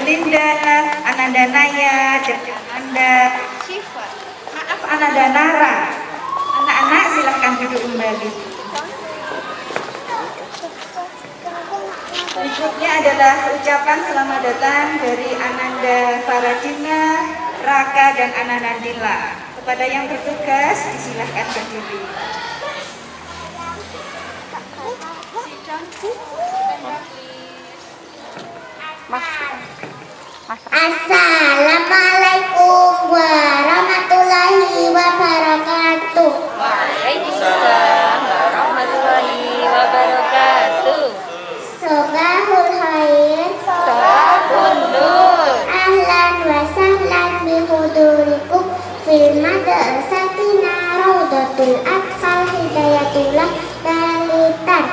Linda, Ananda Naya, Ananda Nara. Anak-anak silahkan duduk kembali. Berikutnya adalah ucapan selamat datang dari Ananda Faradina, Raka, dan Anandila. Kepada yang bertugas, disilahkan berdiri. Assalamualaikum warahmatullahi wabarakatuh. Waalaikumsalam warahmatullahi wabarakatuh. Sobahul khair, Sabun nur. ahlan wa sahlan bihudurikum fil madrasatina Raudatul Atfal Hidayatullah Dalitan.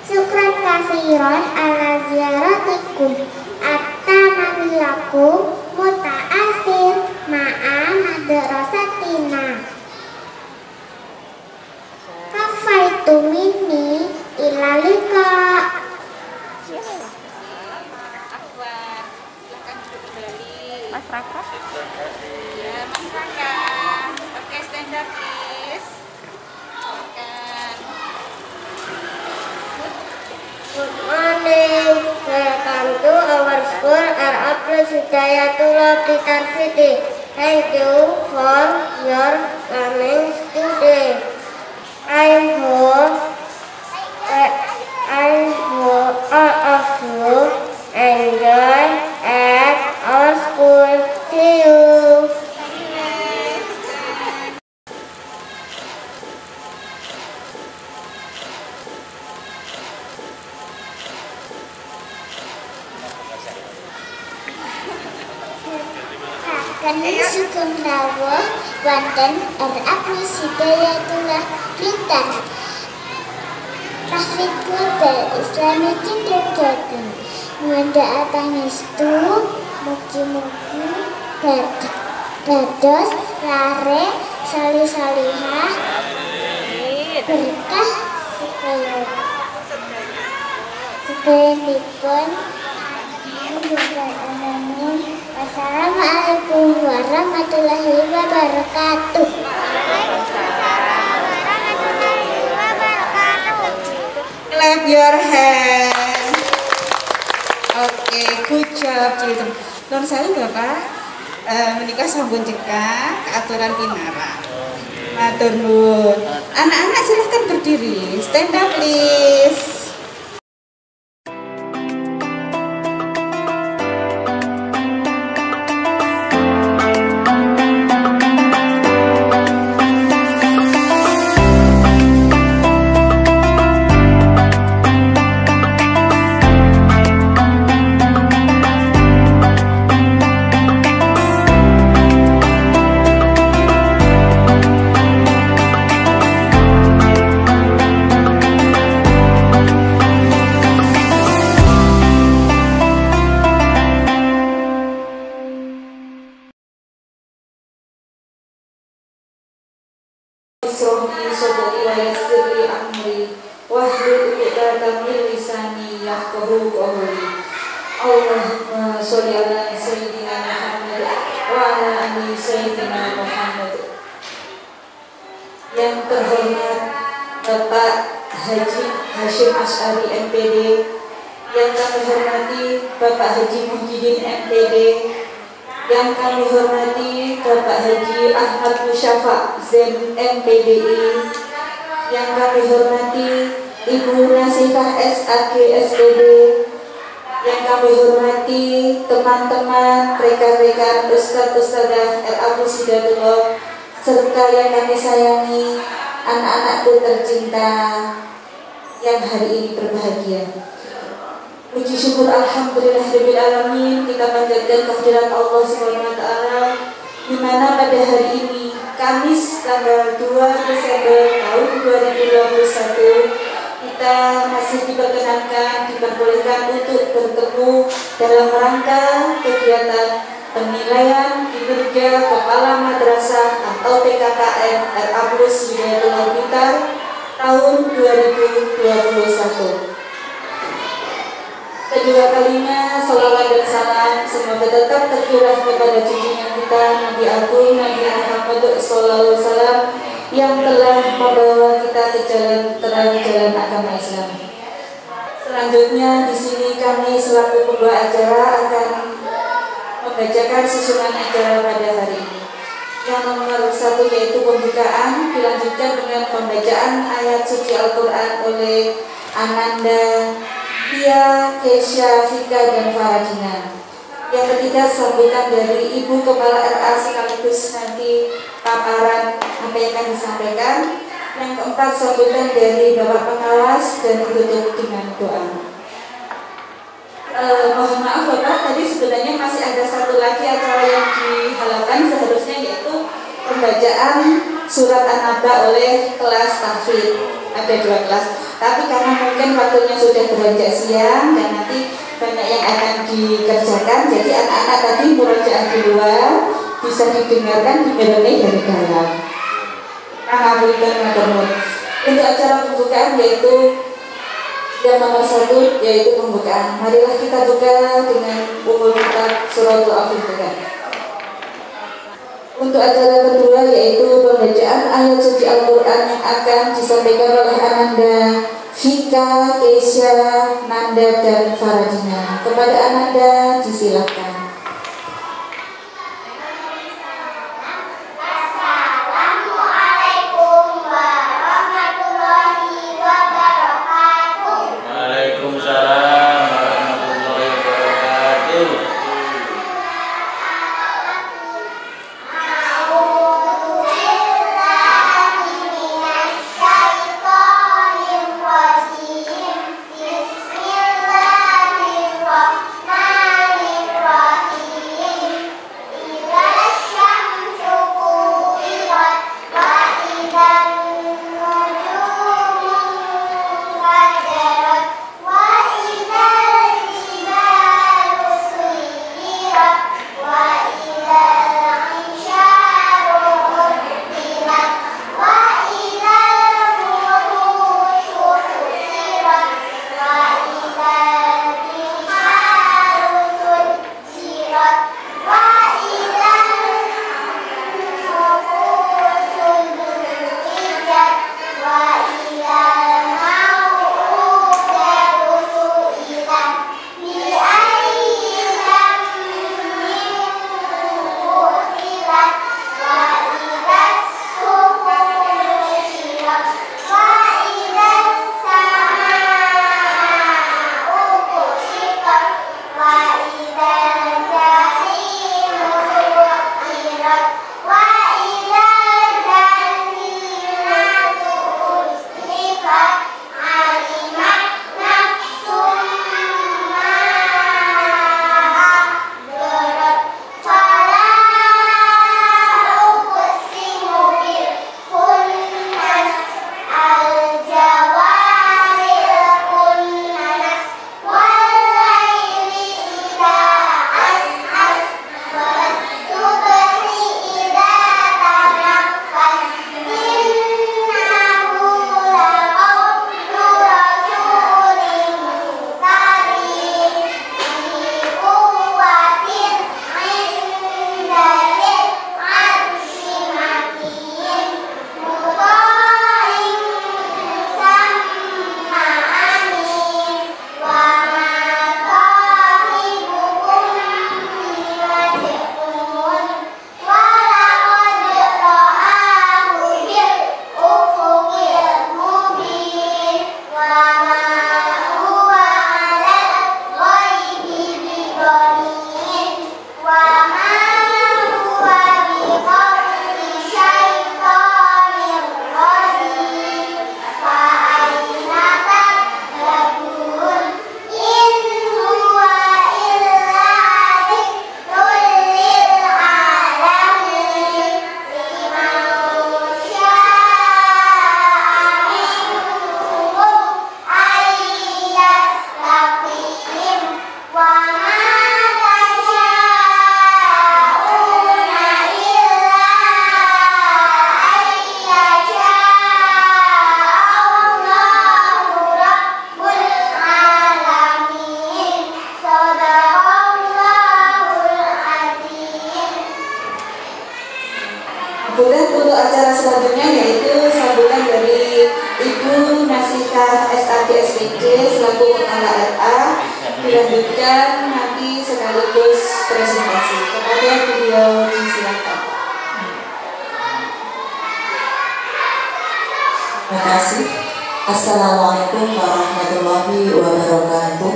Syukran kasiron ala ziaratikum at-tamamilakum muta'asir ma'a madrasatina. Kafaitu minni ila liqa. Mas Raka. Ya, Mas Raka. Oke, stand up please. Good morning. Welcome to our school, R.A. Hidayatullah Blitar City. Thank you for your coming today. I hope all of you enjoy at our school. See you. Kami sugeng rawuh wonten R.A. Hidayatullah Blitar. Tahfidzul Bal Islami Kindergarten. Ngandhak pangestu mugi-mugi dados lare salih-salihah berkah sedayanipun. Wassalamualaikum warahmatullahi wabarakatuh. Clap your hands. Oke, good job children. Nun saya Bapak menikah sampun cekak keaturan pinara. Matur nuwun. Anak-anak silahkan berdiri. Stand up please. Sohni sodari wa yassirli amri wahdud 'uqdatam min lisani yafqahu qawli. Allahumma sholli ala sayyidina Muhammad wa ala ali sayyidina Muhammad. Yang terhormat Bapak Haji Hashim Asy'ari MPD, yang kami hormati Bapak Haji Muhyiddin MPD, yang kami hormati Bapak Haji Ahmad Musyafa Zen MPDI, yang kami hormati Ibu Nasifah SAG SPD, yang kami hormati teman-teman, rekan-rekan Ustadz-Ustadzah R.A. Hidayatullah, serta yang kami sayangi anak-anakku tercinta yang hari ini berbahagia. Puji syukur alhamdulillahirabbil alamin, kita panjatkan kehadirat Allah Subhanahu wa taala, di mana pada hari ini Kamis tanggal 2 Desember tahun 2021 kita masih diperbolehkan untuk bertemu dalam rangka kegiatan penilaian kinerja Kepala Madrasah atau PKKM R.A. Hidayatullah Blitar tahun 2021. Kedua kalinya, salawat dan salam semoga tercurah kepada junjungan kita Nabi Agung Nabi Muhammad SAW yang telah membawa kita ke jalan terang jalan agama Islam. Selanjutnya di sini kami selaku pembawa acara akan membacakan susunan acara pada hari ini. Yang nomor 1 yaitu pembukaan, dilanjutkan dengan pembacaan ayat suci Al-Quran oleh Ananda, Tia, Kesha, Vika, dan Faradina. Yang ketiga sambutan dari Ibu Kepala RA sekaligus nanti paparan apa yang akan disampaikan. Yang keempat sambutan dari Bapak Pengawas dan ditutup dengan doa. Mohon maaf Bapak, tadi sebenarnya masih ada satu lagi acara yang diharapkan seharusnya yaitu pembacaan surat An-Naba oleh kelas tahfidz. Ada 2 kelas, tapi karena mungkin waktunya sudah beranjak siang dan nanti banyak yang akan dikerjakan, jadi anak-anak tadi murojaah di luar bisa didengarkan dimiliki dari dalam. Untuk acara pembukaan yaitu yang nomor 1 yaitu pembukaan. Marilah kita buka dengan umul kitab suratul Al-Fatihah. Untuk acara kedua yaitu pembacaan ayat suci Al-Quran yang akan disampaikan oleh Ananda, Vika, Kesha, Nanda, dan Faradina. Kepada Ananda disilakan. Bismillahirrahmanirrahim. dilanjutkan nanti sekaligus presentasi. Kepada beliau disilakan. Terima kasih. Assalamualaikum warahmatullahi wabarakatuh.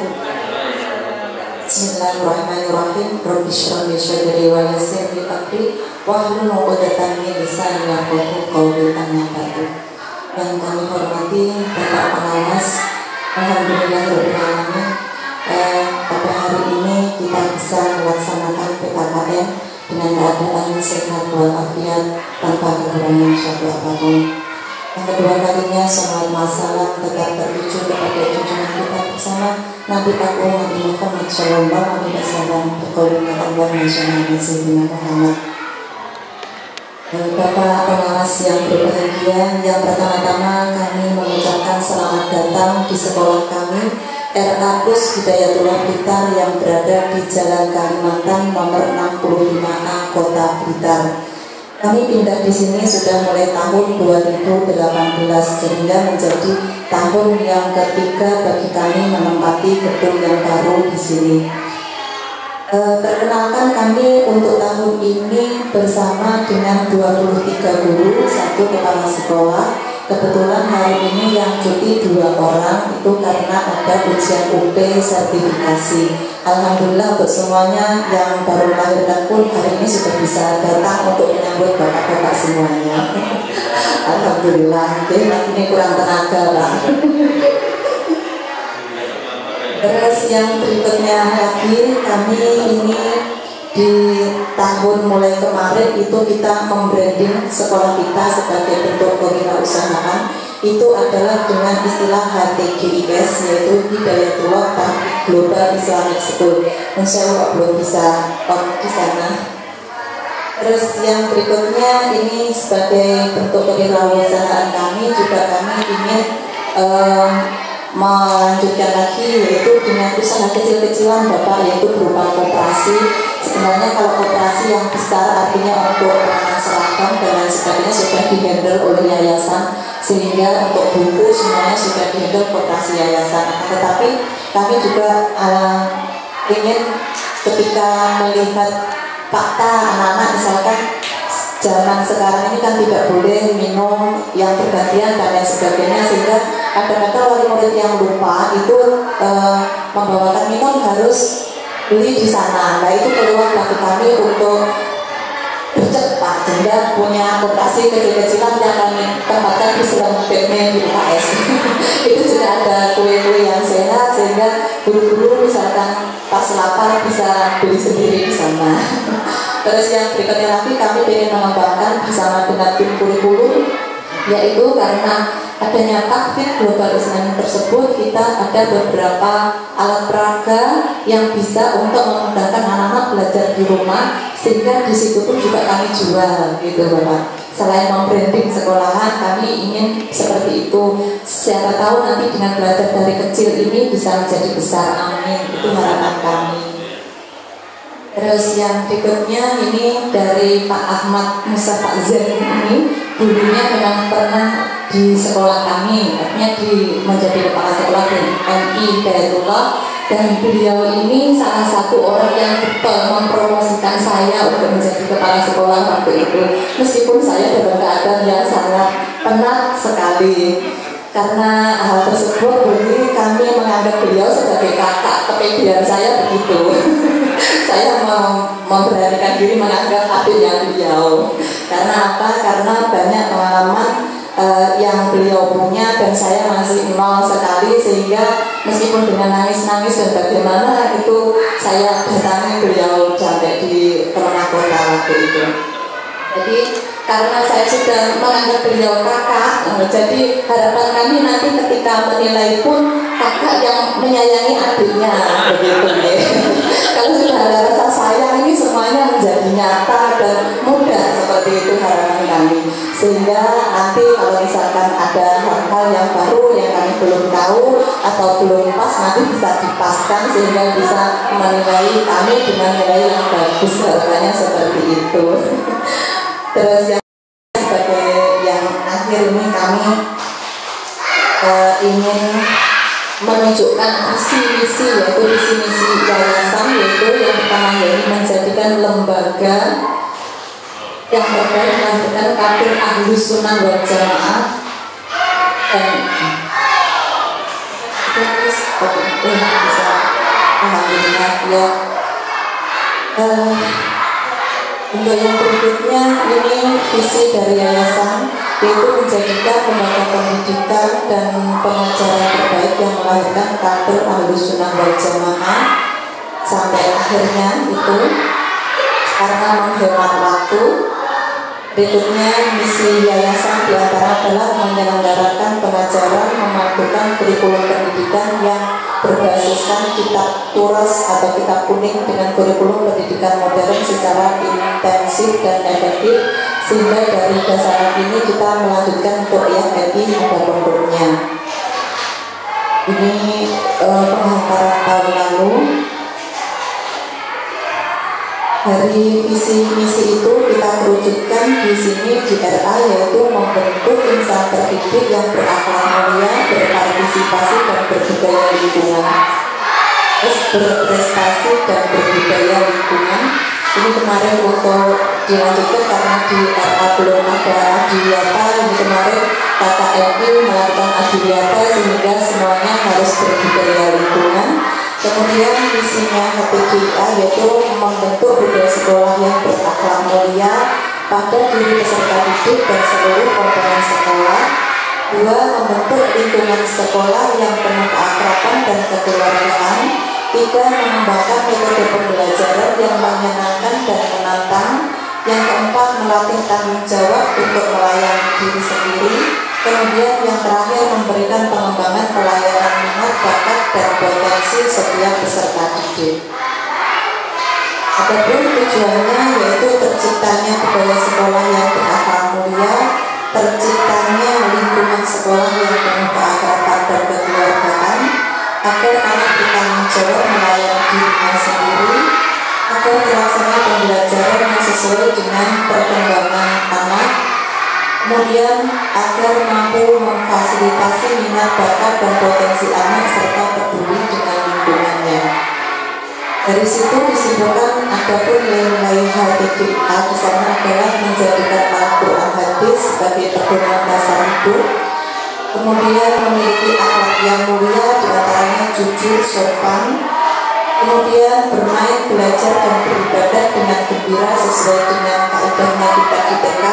Bismillahirrahmanirrahim. Rabbi shrah li sadri wa yassir li amri wahlul 'uqdatam min lisani yafqahu qawli. Yang kami hormati Bapak Pengawas, alhamdulillahirabbil. Pada hari ini kita bisa melaksanakan PKKM dengan keadaan sehat walafiat tanpa kekurangan suatu apapun. Yang kedua kalinya sholat masalah tetap tertuju kepada junjungan kita bersama Nabi Agung Nabi Muhammad Sallallahu Alaihi Wasallam. Berkaulah Allah Nabi Sayyidina Muhammad. Bapak pengawas yang berbahagia, yang pertama-tama kami mengucapkan selamat datang di sekolah kami RA+ Hidayatullah Blitar yang berada di Jalan Kalimantan nomor 65A Kota Blitar. Kami pindah di sini sudah mulai tahun 2018 sehingga menjadi tahun yang ketiga bagi kami menempati gedung yang baru di sini. Perkenalkan kami untuk tahun ini bersama dengan 23 guru, 1 kepala sekolah. Kebetulan hari ini yang cuti 2 orang itu karena ada ujian UP sertifikasi. Alhamdulillah untuk semuanya yang baru melahirkan pun hari ini sudah bisa datang untuk menyambut bapak-bapak semuanya. Alhamdulillah, ini kurang tenaga lah. Terus yang berikutnya lagi, kami ini di tahun mulai kemarin itu kita membranding sekolah kita sebagai bentuk kewirausahaan. Itu adalah dengan istilah HTGIS, yaitu Hidayatullah Global Islamic School. Insya Allah belum bisa di sana. Terus yang berikutnya ini sebagai bentuk kewirausahaan kami juga kami ingin melanjutkan lagi yaitu dengan usaha kecil-kecilan Bapak, yaitu berupa koperasi. Sebenarnya kalau koperasi yang besar artinya untuk penanganan seragam dan lain sebagainya sudah dihandle oleh yayasan, sehingga untuk buku semuanya sudah dihandle koperasi yayasan. Tetapi kami juga ingin ketika melihat fakta anak-anak, misalkan zaman sekarang ini kan tidak boleh minum yang bergantian dan lain sebagainya, sehingga kadang-kadang wali murid yang lupa itu membawakan minum harus beli di sana. Nah itu peluang bagi kami untuk bercepat, sehingga punya koperasi kecil-kecilan yang kami tempatkan di Selang Batman di UKS. Itu juga ada kue-kue yang sehat sehingga guru-guru misalkan pas lapar bisa beli sendiri di sana. Terus yang berikutnya lagi kami ingin mengembangkan bersama dengan tim kurikulum, yaitu karena adanya taktik global Islami tersebut, kita ada beberapa alat peraga yang bisa untuk memudahkan anak-anak belajar di rumah, sehingga di situ pun juga kami jual gitu Bapak. Selain membranding sekolahan, kami ingin seperti itu. Siapa tahu nanti dengan belajar dari kecil ini bisa menjadi besar, amin. Itu harapan kami. Terus yang berikutnya ini dari Pak Ahmad Musa Pak Zen ini, dulunya memang pernah di sekolah kami, artinya menjadi kepala sekolah di MI Hidayatullah, dan beliau ini salah satu orang yang betul mempromosikan saya untuk menjadi kepala sekolah waktu itu, meskipun saya dalam keadaan yang sangat penat sekali. Karena hal tersebut bagi kami menganggap beliau sebagai kakak, kepedean saya begitu. Saya memberanikan diri menganggap adiknya beliau. Karena apa? Karena banyak pengalaman yang beliau punya dan saya masih nol sekali, sehingga meskipun dengan nangis-nangis dan bagaimana itu saya datangi beliau sampai di Kemenak Kota waktu itu. Jadi karena saya sudah menganggap beliau kakak, jadi harapan kami nanti ketika menilai pun kakak yang menyayangi adiknya begitu ya. Kalau sudah ada rasa sayang ini semuanya menjadi nyata dan mudah, seperti itu harapan kami. Sehingga nanti kalau misalkan ada hal-hal yang baru yang kami belum tahu atau belum pas, nanti bisa dipaskan sehingga bisa menilai kami dengan nilai yang bagus, harapannya seperti itu. Terus yang sebagai yang akhir ini kami ingin menunjukkan visi misi, yaitu visi Ahlus Sunnah wal Jamaah dan bisa alhamdulillah ya. Untuk yang berikutnya ini visi dari yayasan, yaitu menjadikan lembaga pendidikan dan pengajaran terbaik yang melahirkan kader Ahlus Sunnah wal Jamaah sampai akhirnya itu karena menghemat waktu. Berikutnya misi yayasan diantara adalah menyelenggarakan pengajaran memadukan kurikulum pendidikan yang berbasiskan kitab turas atau kitab kuning dengan kurikulum pendidikan modern secara intensif dan efektif, sehingga dari dasar ini kita melanjutkan untuk yang RI pada pondoknya. Ini penghantaran tahun lalu. Dari visi misi itu kita wujudkan di sini di RA, yaitu membentuk insan terdidik yang berakhlak mulia, berpartisipasi dan berbudaya lingkungan. Terus berprestasi dan berbudaya lingkungan. Ini kemarin untuk dilanjutkan karena di RA belum ada adiwiyata. Ini kemarin KKMI melakukan adiwiyata sehingga semuanya harus berbudaya lingkungan. Kemudian misinya KPGA yaitu membentuk budaya sekolah yang berakhlak mulia pada diri peserta didik dan seluruh komponen sekolah. 2. Membentuk lingkungan sekolah yang penuh keakraban dan kekeluargaan. 3. Mengembangkan metode pembelajaran yang menyenangkan dan menantang. Yang keempat, melatih tanggung jawab untuk melayani diri sendiri. Kemudian yang terakhir, memberikan pengembangan pelayanan minat, bakat, dan potensi setiap peserta didik. Adapun tujuannya yaitu terciptanya budaya sekolah yang berakhlak mulia, terciptanya lingkungan sekolah yang penuh keakraban dan kekeluargaan, agar anak bertanggung jawab melayani dirinya sendiri, agar terlaksana pembelajaran yang sesuai dengan perkembangan anak. Kemudian agar mampu memfasilitasi minat, bakat, dan potensi anak serta peduli dengan lingkungannya. Dari situ disimpulkan adapun nilai-nilai HTGA di sana adalah menjadikan Al-Quran hadis sebagai pedoman dasar hidup. Kemudian memiliki akhlak yang mulia, diantaranya jujur, sopan. Kemudian bermain, belajar, dan beribadah dengan gembira sesuai dengan kaidahnya kita di TK.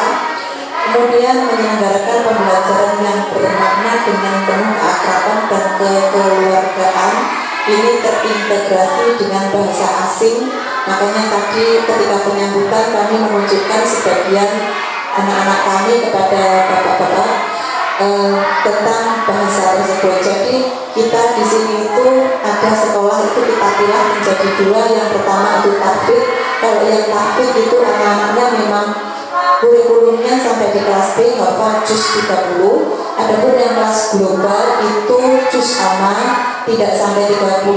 Kemudian menyelenggarakan pembelajaran yang bermakna dengan penuh keakraban dan kekeluargaan. Ini terintegrasi dengan bahasa asing. Makanya tadi ketika penyambutan kami menunjukkan sebagian anak-anak kami kepada bapak-bapak tentang bahasa tersebut. Jadi kita di sini itu ada sekolah itu kita pilih menjadi 2. Yang pertama itu tahfidz. Kalau yang tahfidz itu anak-anaknya memang kurikulumnya sampai di kelas B hafal juz 30. Adapun yang kelas global itu juz amma tidak sampai 30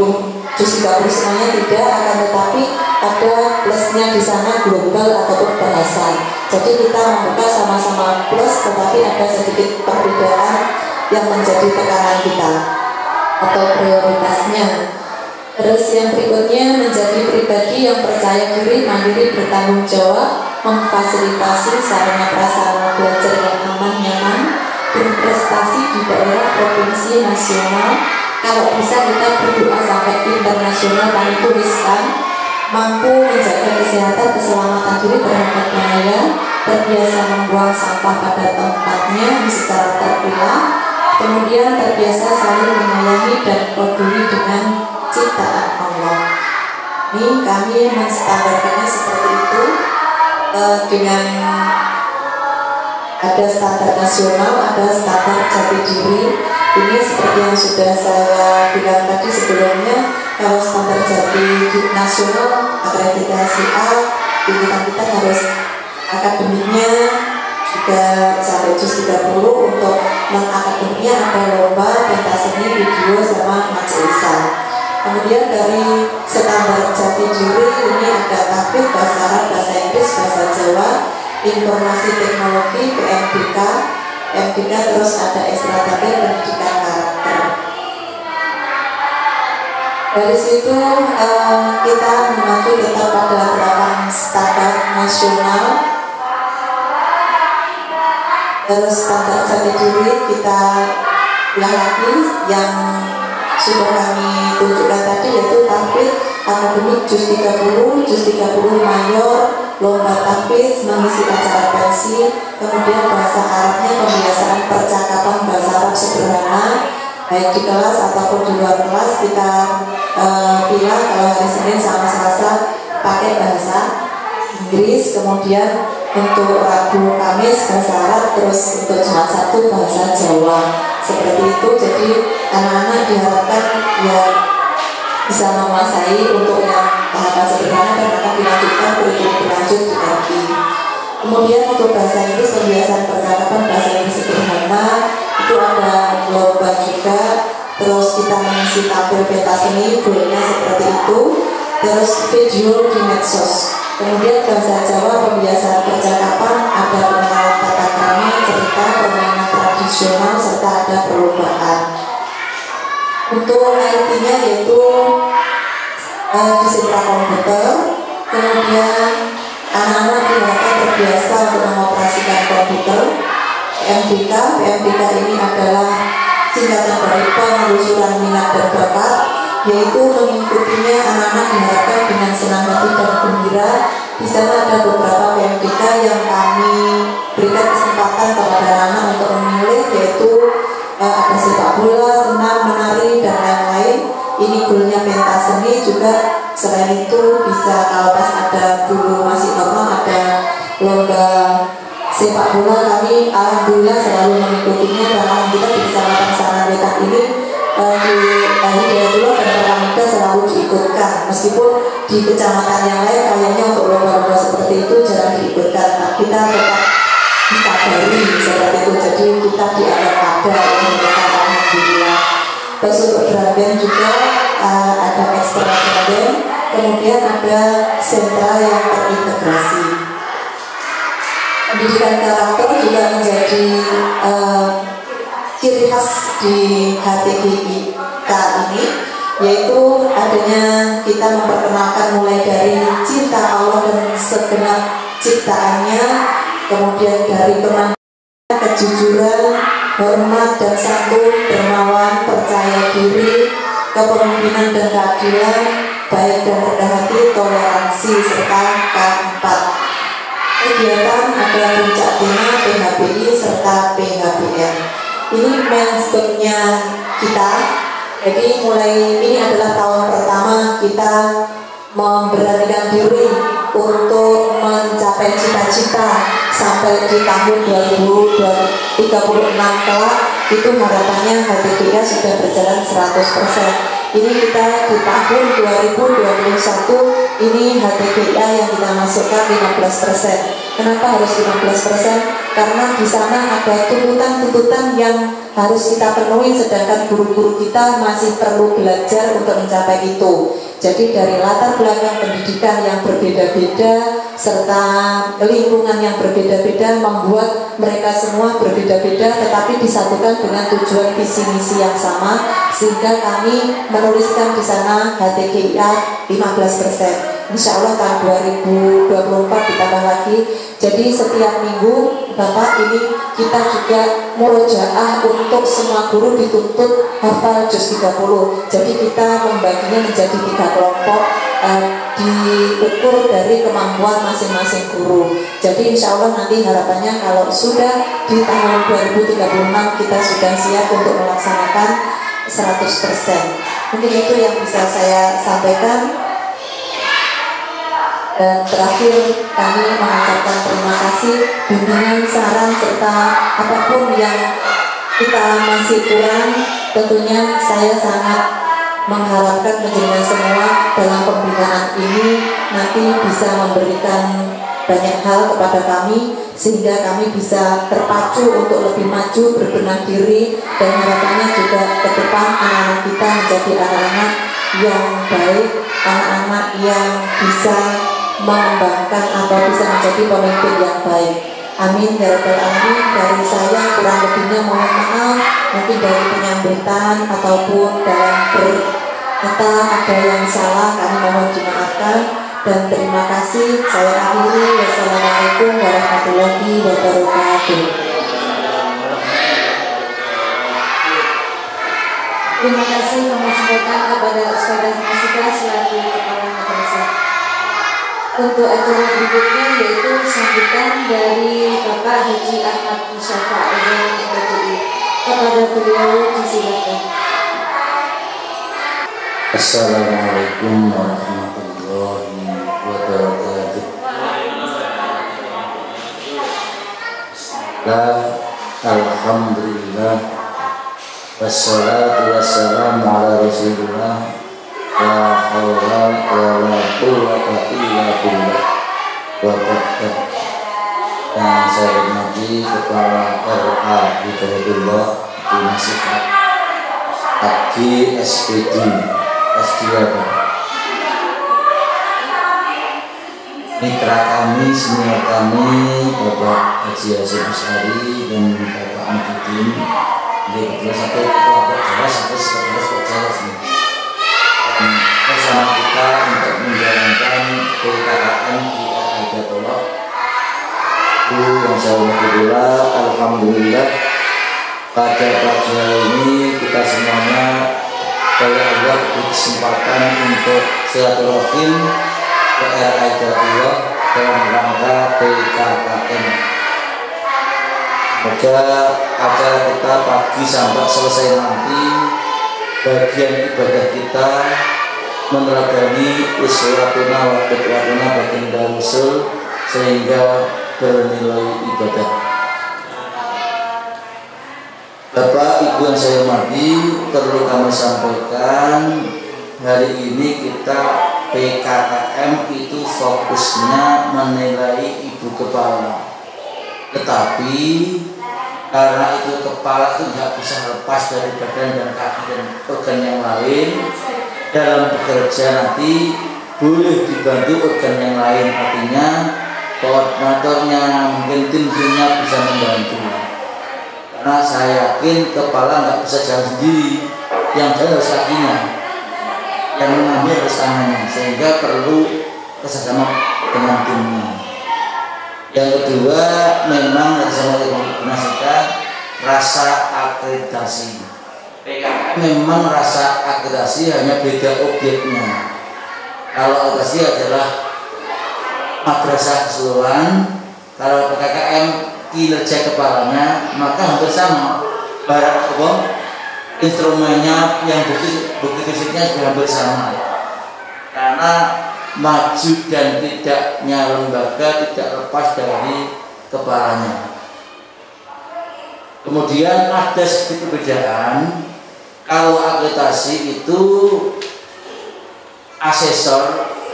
juz 30 semuanya tidak, akan tetapi ada plusnya di sana global ataupun bahasa. Jadi kita membuka sama-sama plus, tetapi ada sedikit perbedaan yang menjadi tekanan kita atau prioritasnya. Terus yang berikutnya menjadi pribadi yang percaya diri, mandiri, bertanggung jawab, memfasilitasi sarana prasarana belajar yang aman, nyaman, berprestasi di daerah, provinsi, nasional. Kalau bisa kita berdoa sampai internasional, kami tuliskan mampu menjaga kesehatan, keselamatan diri terhadap bahaya, terbiasa membuang sampah pada tempatnya secara terpilah, kemudian terbiasa saling menyayangi dan peduli dengan ciptaan Allah. Ini kami menstandarkannya seperti itu dengan ada standar nasional, ada standar jati diri. Ini seperti yang sudah saya bilang tadi sebelumnya, kalau standar jati nasional akreditasi A, pimpinan kita harus akademiknya juga sampai juz 30. Untuk non-akademiknya ada lomba, pentas seni, video, sama majelis. Kemudian dari standar jati diri ini ada tahfidz, bahasa Arab, bahasa Inggris, bahasa Jawa, informasi teknologi, PMDK, terus ada ekstrakurikuler pendidikan karakter. Dari situ kita mengacu tetap pada 8 standar nasional. Terus tanda jati diri kita ulang lagi yang sudah kami tunjukkan tadi, yaitu tampil akademik juz 30, juz 30 mayor, lomba tahfiz, mengisi acara pensi, kemudian bahasa Arabnya pembiasaan percakapan bahasa Arab sederhana, baik di kelas ataupun di luar kelas. Kita pilih kalau hari Senin sama Selasa pakai bahasa Inggris, kemudian untuk Rabu Kamis bahasa Arab, terus untuk Jumat Sabtu bahasa Jawa, seperti itu. Jadi anak-anak diharapkan ya bisa menguasai untuk yang bahasa sederhana dan akan dilanjutkan kurikulum berlanjut di RI. Kemudian untuk bahasa Inggris, pembiasaan percakapan bahasa Inggris sederhana itu ada lomba juga. Terus kita mengisi tampil pentas seni, goalnya seperti itu. Terus video di medsos. Kemudian bahasa Jawa, pembiasaan percakapan, ada pengenalan tata krama, cerita, permainan tradisional, serta ada perlombaan. Untuk IT-nya yaitu disinta komputer, kemudian anak-anak diharapkan terbiasa untuk mengoperasikan komputer. PMDK ini adalah singkatan dari penelusuran minat dan bakat, yaitu mengikutinya anak-anak diharapkan dengan senang hati dan gembira. Di sana ada beberapa PMDK yang kami berikan kesempatan kepada anak-anak untuk memilih, yaitu ada sepak bola, senam, menari, dan lain-lain. Ini goalnya pentas seni juga. Selain itu bisa kalau pas ada dulu masih normal ada lomba sepak bola, kami alhamdulillah selalu mengikutinya. Karena kita di Kecamatan Saran Wetan ini di Hidayatullah dan Pramuka selalu diikutkan, meskipun di kecamatan yang lain kayaknya untuk lomba-lomba seperti itu jarang diikutkan. Nah, kita tetap dikabari seperti itu, jadi kita dianggap ada alhamdulillah. Terus untuk drum band juga ada ekstra drum band, kemudian ada sentra yang terintegrasi. Pendidikan karakter juga menjadi ciri khas di HTGIK ini, yaitu adanya kita memperkenalkan mulai dari cinta Allah dan segenap ciptaannya, kemudian dari kemandirian, kejujuran, hormat dan santun, dermawan, percaya diri, kepemimpinan dan keadilan, baik dan rendah hati, toleransi, serta keempat. Kegiatan ada puncak tema, PHBI, serta PHBN. Ini milestone-nya kita. Jadi mulai ini adalah tahun pertama kita memberanikan diri untuk mencapai cita-cita sampai di tahun 2036 kelak. Itu harapannya HTGIK sudah berjalan 100%. Ini kita di tahun 2021 ini HTGIK yang kita masukkan 15%. Kenapa harus 15%? Karena di sana ada tuntutan-tuntutan yang harus kita penuhi, sedangkan guru-guru kita masih perlu belajar untuk mencapai itu. Jadi dari latar belakang pendidikan yang berbeda-beda serta lingkungan yang berbeda-beda membuat mereka semua berbeda-beda, tetapi disatukan dengan tujuan visi misi yang sama, sehingga kami menuliskan di sana HTGIK 15%. Insya Allah tahun 2024 ditambah lagi. Jadi setiap minggu Bapak ini kita juga murojaah untuk semua guru dituntut hafal juz 30. Jadi kita membaginya menjadi 3 kelompok, diukur dari kemampuan masing-masing guru. Jadi insya Allah nanti harapannya kalau sudah di tahun 2036 kita sudah siap untuk melaksanakan 100%. Mungkin itu yang bisa saya sampaikan. Dan terakhir kami mengucapkan terima kasih, bimbingan, saran, serta apapun yang kita masih kurang. Tentunya saya sangat mengharapkan menjenengan semua dalam pembinaan ini nanti bisa memberikan banyak hal kepada kami, sehingga kami bisa terpacu untuk lebih maju, berbenah diri, dan harapannya juga ke depan anak-anak kita menjadi anak-anak yang baik, anak-anak yang bisa mengembangkan atau bisa menjadi pemimpin yang baik. Amin ya rabbal alamin. Dari saya kurang lebihnya mohon maaf, mungkin dari penyambutan ataupun dalam berkata ada yang salah, kami mohon dimaafkan dan terima kasih. Saya akhiri. Wassalamualaikum warahmatullahi wabarakatuh. Terima kasih kami sampaikan kepada Ustazah Masika selaku Kepala Madrasah. Untuk acara berikutnya yaitu sambutan dari Bapak Haji Ahmad Musyafa MPTI. Kepada beliau disilakan. Assalamualaikum warahmatullahi wabarakatuh. Alhamdulillah, wassalatu wassalamu ala rasulillah, la hawla wa la quwwata illa billah wa ba'd. Yang saya hormati Kepala RA Hidayatullah Dinasihat Haji SPD S2 mitra kami, senior kami Bapak Haji Hasyim Asy'ari dan Bapak Muhyiddin. Jadi kebetulan sampai Bapak Jawa sampai sekretaris Bapak Jawa sini. Bersama kita untuk menjalankan PKKM di Hidayatullah. Yang saya hormati pula, alhamdulillah pada pagi hari ini kita semuanya oleh Allah berkesempatan untuk silaturahim ke RA Hidayatullah dalam rangka PKKM. Semoga acara kita pagi sampai selesai nanti bagian ibadah kita meneladani uswatuna wa qudwatuna baginda Rasul sehingga bernilai ibadah. Bapak Ibu yang saya hormati, perlu kami sampaikan hari ini kita PKKM itu fokusnya menilai ibu kepala. Tetapi karena itu kepala itu tidak bisa lepas dari badan dan kaki dan organ yang lain, dalam bekerja nanti boleh dibantu organ yang lain, artinya koordinatornya, mungkin tim-timnya bisa membantu. Karena saya yakin kepala nggak bisa jalan sendiri, yang jalan harus kakinya, yang mengambil harus tangannya, sehingga perlu kerjasama dengan timnya. Yang kedua, memang kerjasama dengan kita rasa akreditasi. Memang rasa akreditasi hanya beda objeknya. Kalau akreditasi adalah madrasah keseluruhan, kalau PKKM kinerja kepalanya, maka hampir sama. Barat instrumennya yang bukti fisiknya juga hampir sama. Karena maju dan tidaknya lembaga tidak lepas dari kepalanya. Kemudian ada sedikit perbedaan. Kalau akreditasi itu asesor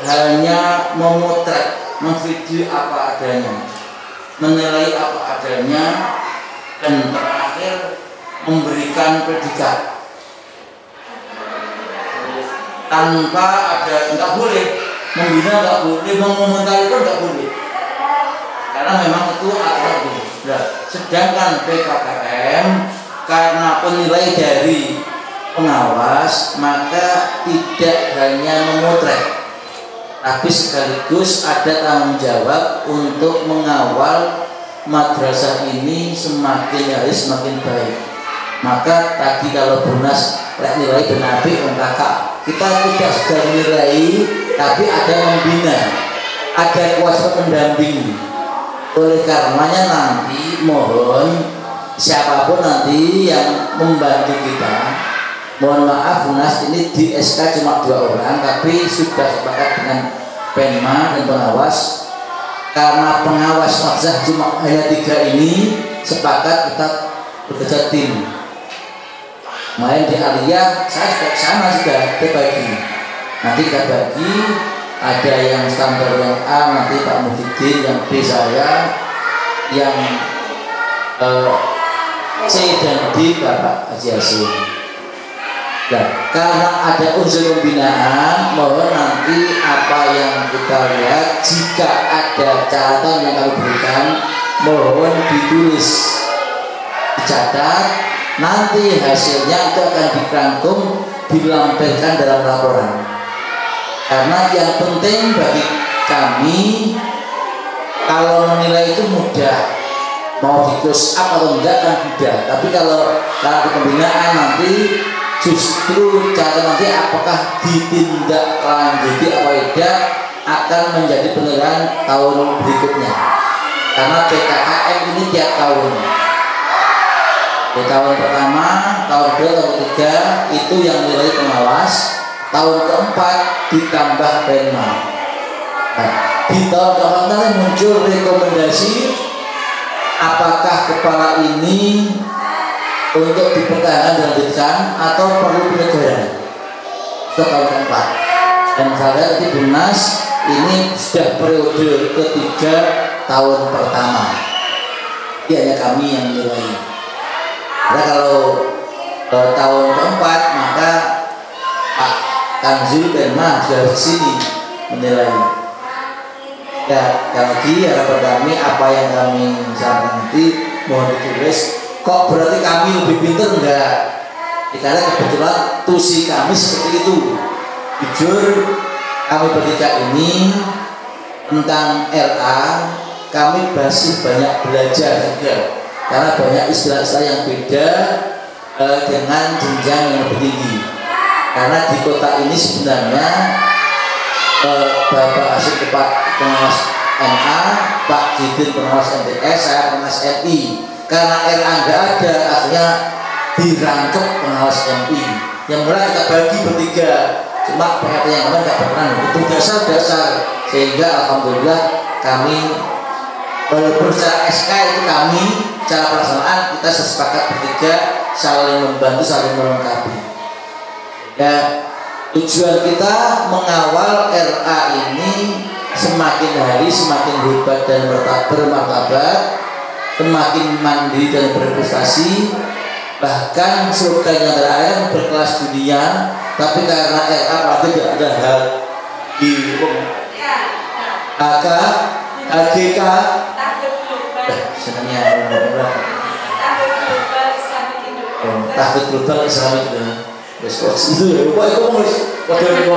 hanya memotret, memvideo apa adanya, menilai apa adanya, dan terakhir memberikan predikat tanpa ada, nggak boleh membina, nggak boleh mengomentari pun nggak boleh, karena memang itu aturan itu. Nah, sedangkan PKKM karena penilai dari pengawas, maka tidak hanya memotret, tapi sekaligus ada tanggung jawab untuk mengawal madrasah ini semakin hari semakin baik. Maka tadi kalau Bunas nilai benapi kakak, kita tidak sudah menilai, tapi ada membina, ada kuasa pendamping. Oleh karenanya nanti mohon siapapun nanti yang membantu kita, mohon maaf Bunas ini di SK cuma 2 orang, tapi sudah sepakat dengan Penma dan pengawas. Karena pengawas madrasah cuma hanya 3 ini, sepakat kita bekerja tim. Main di Aliyah, saya juga sana sudah terbagi. Nanti kita bagi, ada yang standar yang A nanti Pak Muhyiddin, yang B saya, yang C dan D Bapak Haji Hasyim. Nah, karena ada unsur pembinaan, mohon nanti apa yang kita lihat, jika ada catatan yang kami berikan, mohon ditulis, dicatat, nanti hasilnya itu akan dirangkum, dilampirkan dalam laporan. Karena yang penting bagi kami, kalau menilai itu mudah, mau di close up atau enggak kan mudah. Tapi kalau di pembinaan nanti justru cara nanti apakah ditindaklanjuti apa tidak akan menjadi penilaian tahun berikutnya, karena PKKM ini tiap tahun. Di tahun pertama, tahun kedua, tahun ketiga itu yang nilai pengawas, tahun keempat ditambah penma. Nah, di tahun keempat nanti muncul rekomendasi apakah kepala ini untuk dipertahankan dan dilanjutkan atau perlu penyegaran. Itu tahun keempat. Dan saya tadi Dinas ini sudah periode ketiga tahun pertama. Ini hanya kami yang menilai. Karena kalau tahun keempat maka Pak Kanzil Penma sudah di sini menilai. Ya, lagi harapan kami apa yang kami sampaikan nanti mohon ditulis. Kok berarti kami lebih pintar enggak? Karena kebetulan tusi kami seperti itu. Jujur kami bertiga ini tentang RA kami masih banyak belajar juga, karena banyak istilah-istilah yang beda dengan jenjang yang lebih tinggi. Karena di kota ini sebenarnya Bapak Asyik Pak pengawas MA, Pak Jidin pengawas MTS, saya pengawas MI. Karena RA nggak ada, akhirnya dirangkep pengawas MI. Yang mulai kita bagi bertiga, cuma PRT yang kemarin nggak berperan. Itu dasar-dasar, sehingga alhamdulillah kami walaupun secara SK itu kami cara pelaksanaan kita sepakat bertiga saling membantu, saling melengkapi. Ya, tujuan kita mengawal RA ini semakin hari semakin hebat dan bermartabat, semakin mandiri dan berprestasi. Bahkan slogannya terakhir berkelas dunia, tapi karena RA berarti tidak ada hal di HK, HGK, senangnya takut global Islamik itu. Itu ya, Pak itu nulis wadah itu,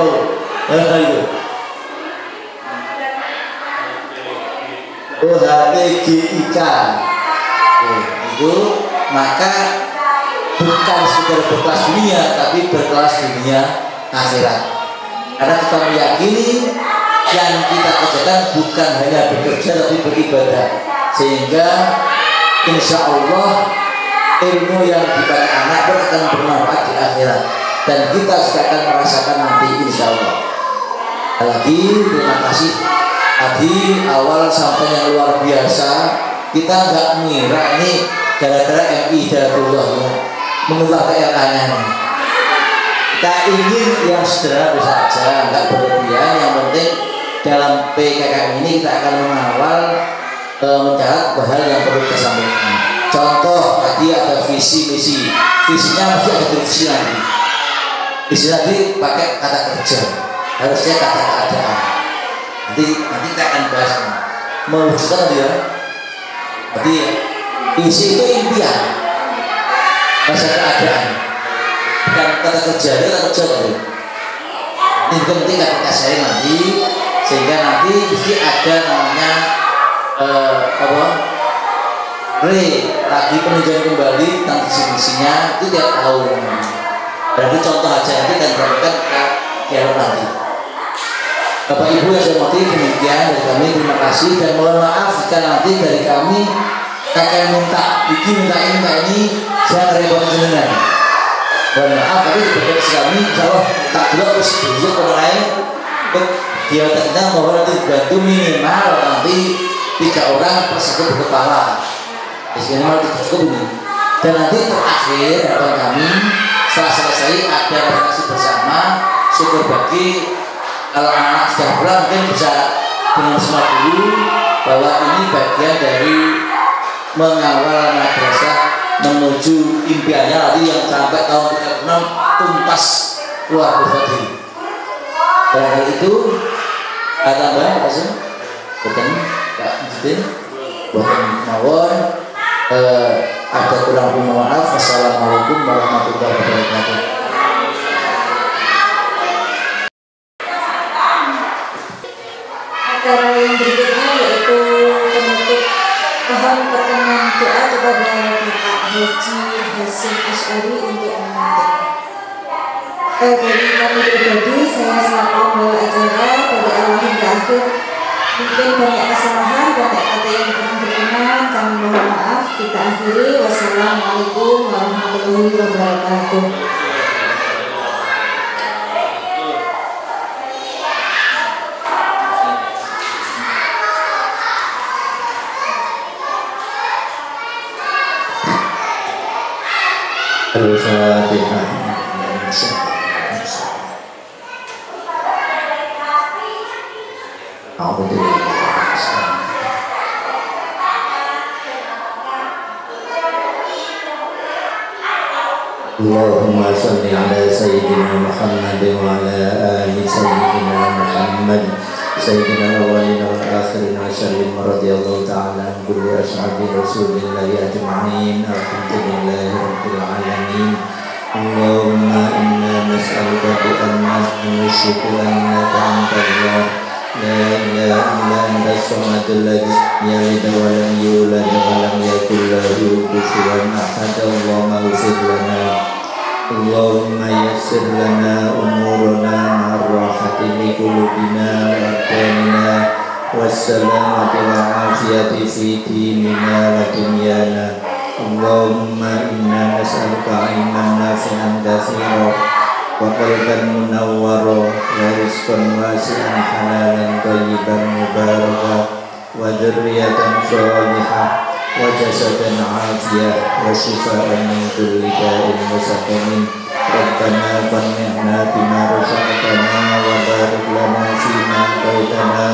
itu. HTGIK itu maka bukan sekedar berkelas dunia tapi berkelas dunia akhirat, karena kita meyakini yang kita kerjakan bukan hanya bekerja tapi beribadah, sehingga insya Allah ilmu yang dipakai anak akan bermanfaat di akhirat dan kita juga akan merasakan nanti insya Allah. Lagi terima kasih tadi awal sampai yang luar biasa. Kita nggak mengira ini gara-gara MI Hidayatullah mengulang ke RA-nya. Kita ingin yang sederhana saja, nggak berlebihan. Yang penting dalam PKKM ini kita akan mengawal mencatat hal yang perlu kita sampaikan. Contoh tadi ada visi misi, visinya mesti ada visi nanti. Visi nanti pakai kata kerja, harusnya kata keadaan. Nanti kita akan bahas mewujudkan dia. Berarti visi itu impian, masa keadaan, bukan kata kerja, dia kata kerja tadi. Ini penting kita share nanti, sehingga nanti mesti ada namanya lagi peninjauan kembali tentang visi-misinya itu tiap tahun. Berarti contoh aja nanti dan berikan ke dialog nanti. Bapak Ibu yang saya hormati, demikian dari kami, terima kasih dan mohon maaf jika nanti dari kami kakek minta ini jangan repot jenengan. Mohon maaf, tapi di kami kalau tak dulu terus besok orang lain dia ternyata mohon nanti dibantu minimal nanti 3 orang per satu berkepala. Minimal 3 cukup ini. Dan nanti terakhir harapan kami setelah selesai ada refleksi bersama, syukur bagi kalau anak sudah pulang mungkin bisa dengan semangat dulu bahwa ini bagian dari mengawal madrasah menuju impiannya nanti yang sampai tahun 36 tuntas keluar berfadil. Dan hal itu ada tambahan apa sih? Bukan Pak Jidin, bukan mawon. Ada kurang lebih maaf. Wassalamualaikum warahmatullahi wabarakatuh. Acara yang berikutnya yaitu penutup, mohon perkenan doa kepada Bapak Haji Hasyim Asy'ari untuk menutup. dari kami pribadi, saya selaku pembawa acara dari awal hingga akhir mungkin banyak kesalahan, banyak kata yang kurang berkenan, kami mohon maaf. Kita akhiri. Wassalamualaikum warahmatullahi wabarakatuh. Al-Fatihah. Allahumma salli ala Sayyidina Muhammad wa ala ali Sayyidina Muhammad Sayyidina awalina wa akhirin wa sallim radiyallahu ta'ala an kulli ashabi rasulillahi ajma'in alhamdulillahi rabbil alamin. Allahumma inna nas'aluka bi anna nusyriku annaka antallah la ilaha illa anta as-samadul ladzi yalid wa lam yulad wa lam yakul lahu kufuwan ahad. Allahumma ighfir lana Allahumma yassir lana umurana ma'arrahati li qulubina wa abdanina wassalamati wa afiyati fi dinina wa dunyana. Allahumma inna nas'aluka ilman nafi'an katsira wa qalban munawwara wa rizqan wasi'an halalan thayyiban mubarakan wa dzurriyyatan shalihah wa jasadan afiyah wa shifaan min kulli da'in wa saqamin. Rabbana fanni'na bima razaqtana wa barik lana fima ataitana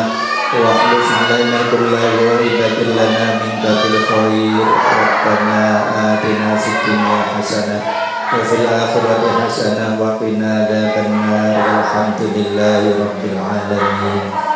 wa akhlif lana kulla wa'idatin lana minka bil khair. Rabbana atina fid dunya hasanah wa fil akhirati hasanah wa qina adzabannar. Alhamdulillahi rabbil alamin.